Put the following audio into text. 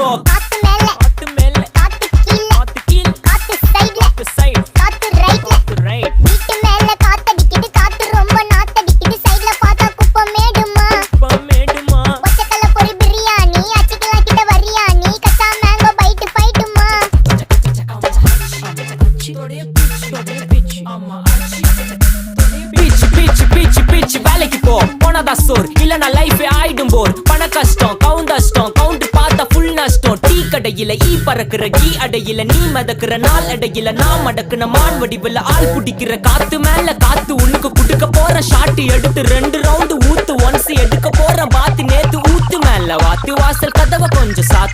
போ காத்து மேல காத்து மேல காத்து கீழ காத்து கீழ காத்து சைடுல காத்து சைடு காத்து ரைட்ல காத்து ரைட் வீட்டு மேல காத்தடிக்குது காத்து ரொம்ப நாத்தடிக்குது சைடுல பார்த்தா குப்பமேடுமா குப்பமேடுமா ஒச்சக்கல்ல பொரி பிரியாணி அச்சிக்கலாம் கிட்ட வரியாணி கச்சா மேங்கோ பைட் ஃபைட்டுமா பிச் வேலைக்கு போ போனதா சோர் இல்லனா லைஃபே ஆயிடும் போர் பண கஷ்டம் கவுண்டஷ்டம் கவுண்டர் பார்த்தா ஃபுல் நஷ்டம் டீ கடையில ஈ பறக்குற கீ அடையில நீ மதக்குற நாள் அடையில நான் மடக்குன மான் வடிவுல ஆள் குடிக்கிற காத்து மேல காத்து உனக்கு குடுக்க போற ஷாட் எடுத்து 2 ரவுண்டு ஊத்து ஒன்ஸ் எடுக்க போற பாத்து நேத்து ஊத்து மேல வாத்து வாசல் கதவை கொஞ்சம் சாத்து